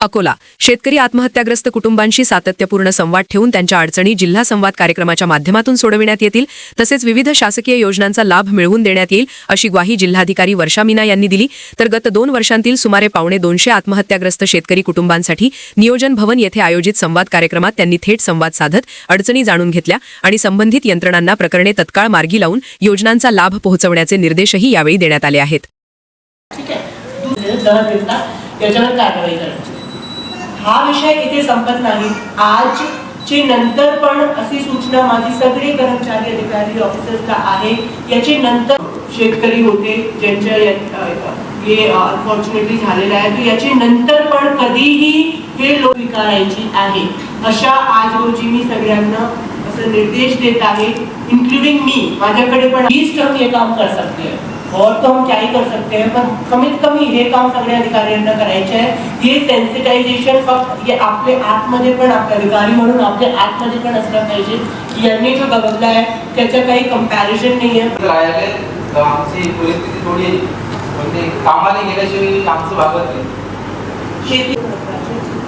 अकोला शेतकरी आत्महत्याग्रस्त कुटुंबांशी सातत्यपूर्ण संवाद ठेवून त्यांच्या अडचणी जिल्हा संवाद कार्यक्रमाच्या माध्यमातून सोडविण्यात येतील तसेच विविध शासकीय योजनांचा लाभ मिळवून देण्यात येईल अशी ग्वाही जिल्हाधिकारी वर्षा मीना यांनी दिली। तर गत 2 वर्षांतील सुमारे 250 आत्महत्याग्रस्त शेतकरी कुटुंबांसाठी नियोजन भवन येथे आयोजित संवाद कार्यक्रमात त्यांनी थेट संवाद साधत अडचणी जाणून घेतल्या आणि संबंधित यंत्रणांना प्रकरणे तत्काळ मार्गी लावून योजनांचा लाभ पोहोचवण्याचे निर्देशही यावेळी देण्यात आले आहेत। हा विषय इथे संपत नाही। आजचे नंतर पण अशी सूचना माझी सगळे कर्मचारी अधिकारी ऑफिसर्सला आहे। याचे नंतर शेतकरी होते ज्यांच्या हे अनफॉर्च्युनेटली झालेलं आहे, तर याचे नंतर पण कधीही हे लोक स्वीकारायची आहे अशा आज रोजी मी सगळ्यांना असं निर्देश देत आहे, इंक्लूडिंग मी। माझ्याकडे पण 20 टन हे काम कर सकते हैं और तो हम क्या ही कर सकते हैं, पण कमीत कमी हे काम सगळ्या अधिकाऱ्यांना करायचे आहे। हे सेन्सिटायझेशन फक्त हे आपले आतमध्ये पण आपले अधिकारी म्हणून आपले आतमध्ये पण असलं पाहिजे की यांनी जो बघितलं आहे त्याचं काही कंपॅरिझन नाही आहे। आमची परिस्थिती थोडी म्हणजे कामाला गेल्याशिवाय आमचं भागत नाही। शेती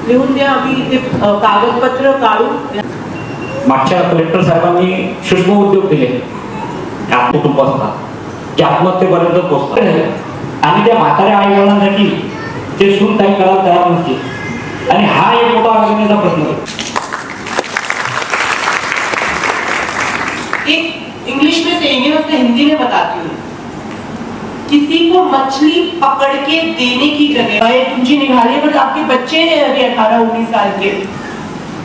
लिहून द्या, आम्ही ते कागदपत्र काढू। मागच्या कलेक्टर साहेबांनी सूक्ष्म उद्योग दिले कुटुंबासाठी की आत्महत्येपर्यंत पोहोचतात आणि त्या म्हाताऱ्या आई वडिलांसाठी ते सून काही करायला तयार नसते आणि हा एक मोठा अडचणीचा प्रश्न आहे। एक इंग्लिश में सेइंग है, उसको हिंदी में बताती हूँ। किसी को मछली पकड़ के देने की जगह तुमची निघाली पण आपके बच्चे हैं अभी 18-19 साल के,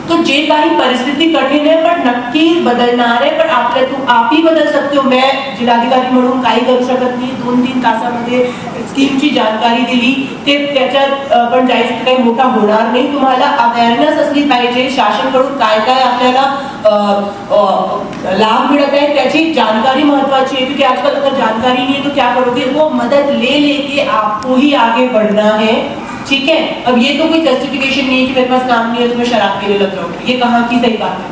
तो जे काही परिस्थिती कठीण आहे पण नक्की बदलणार आहे, पण आप ही बदल सकते हो। मैं जिल्हाधिकारी म्हणून काही करू शकत नाही। 2-3 तासामध्ये स्कीमची जानकारी दिली, ते त्याच्यात पण जायचं काही मोठा होणार नाही। तुम्हाला अवेअरनेस असली पाहिजे शासनाकडून काय काय आपल्याला लाभ मिलता है त्याची जानकारी महत्वाची है, क्योंकि आजकल अगर जानकारी नहीं है तो क्या करोगे, वो मदद ले लेके आपको ही आगे बढ़ना है। ठीक है, अब ये तो कोई जस्टिफिकेशन नहीं है कि मेरे पास काम नहीं है तो मैं शराब पीने लग जाऊंगी। ये कहाँ की सही बात है?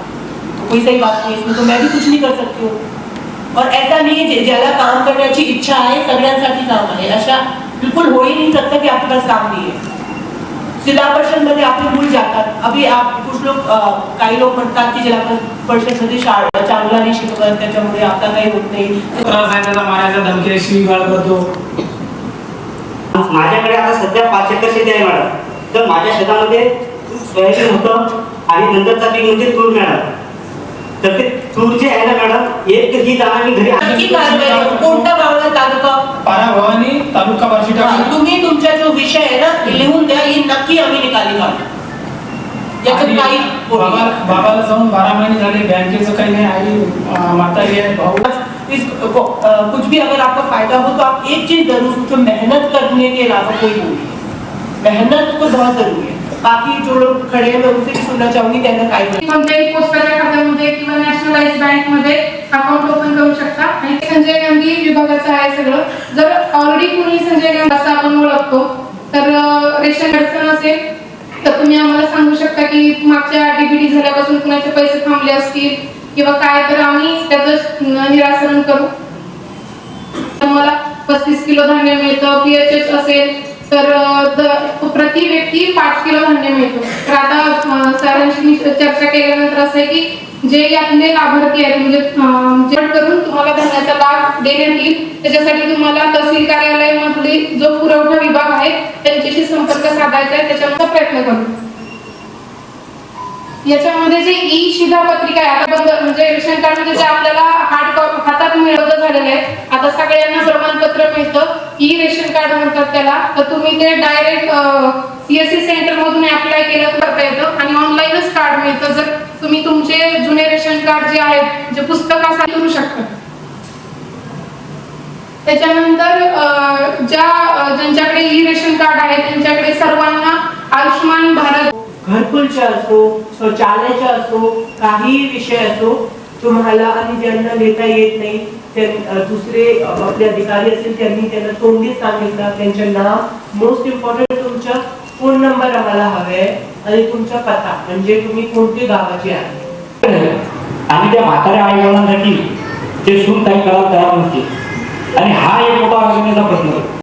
तो कोई सही बात नहीं है इसमें, तो मैं भी कुछ नहीं कर सकती हूँ। और ऐसा नहीं है ज्यादा काम करण्याची इच्छा आहे सगळ्यांसाठी काम आहे अशा बिल्कुल हो ही नहीं सकता कि आपके पास काम नहीं है। जिल्हा परिषद मध्ये आपले मूल जातात। अभी आप कुछ लोग काही लोग म्हणतात की जिल्हा परिषद मध्ये शाळा चांगला नाही शिकवत त्याच्यामुळे आता काही होत नाही। मारायचा धमकी शिवीगाळ करतो। माझ्याकडे आता सध्या 5 एकर शेती आहे मॅडम, तर माझ्या शेतामध्ये सोयाबीन होतं आणि नंतरचा पीक म्हणजे तूर मॅडम। तर ते तूर जे आहे ना मॅडम, एक ही दाणा मी घरी नक्की कारवाई कोणता गावाला तालुका पारा भवानी तालुका बार्शी टाकली। तुम्ही तुमचा जो विषय आहे ना लिहून द्या, ही नक्की आम्ही निकाली काढू। याच्यात काही बाबाला जाऊन 12 महिने झाले, बँकेचं काही नाही, आई म्हातारी आहे, भाऊ कुछ भी अगर आपका फायदा हो तो आप एक चीज जरूर सोचो, मेहनत करने के अलावा कोई नहीं, मेहनत तो बहुत जरूरी है। बाकी जो लोग खड़े हैं मैं उनसे भी सुनना चाहूंगी त्यांना काय कोणत्याही पोस्टाच्या खात्यामध्ये किंवा नॅशनलाइज बँक मध्ये अकाउंट ओपन करू शकता आणि संजय गांधी विभागाचं आहे सगळं। जर ऑलरेडी कोणी संजय गांधी असं आपण ओळखतो तर रेशन अडचण असेल तर तुम्ही आम्हाला सांगू शकता की मागच्या डीबीटी झाल्यापासून कुणाचे पैसे थांबले असतील किंवा काय, तर आम्ही त्याचं निराकरण करू। तुम्हाला 35 किलो धान्य मिळतं, पीएचएस असेल तर प्रति व्यक्ती 5 किलो धान्य मिळतो। तर आता सरांशी चर्चा केल्यानंतर असं आहे की जे यातले लाभार्थी आहेत म्हणजे करून तुम्हाला धान्याचा लाभ देण्यात येईल। त्याच्यासाठी तुम्हाला तहसील कार्यालयामधले जो पुरवठा विभाग आहे त्यांच्याशी संपर्क साधायचा आहे, त्याच्यामध्ये प्रयत्न करू। याच्यामध्ये जे ई शिधापत्रिका आहे आता बंद, म्हणजे रेशन कार्ड मध्ये जे आपल्याला हातात मिळवलं झालेलं आहे, आता सगळ्यांना प्रमाणपत्र मिळतं, ई रेशन कार्ड म्हणतात त्याला। तर तुम्ही ते डायरेक्ट सीएससी सेंटर मधून अप्लाय केलं करता येतं आणि ऑनलाईनच कार्ड मिळतं। जर तुम्ही तुमचे जुने रेशन कार्ड जे आहेत जे पुस्तकासाठी करू शकता। त्याच्यानंतर ज्यांच्याकडे ई रेशन कार्ड आहे त्यांच्याकडे सर्वांना आयुष्यमान भारत घरकुलचे असो, शौचालयाचे असो, काही विषय असो तुम्हाला आणि ज्यांना लिहिता येत नाही ते दुसरे आपले अधिकारी असतील त्यांनी त्यांना तोंडीच सांगितलं त्यांचे नाव, मोस्ट इम्पॉर्टंट तुमचा फोन नंबर आम्हाला हवे आणि तुमचा पत्ता, म्हणजे तुम्ही कोणते गावाचे आहे। आणि त्या म्हाताऱ्या आई वडिलांसाठी ते सून काही करायला तयार नसते आणि हा एक मोठा अडचणीचा प्रश्न आहे।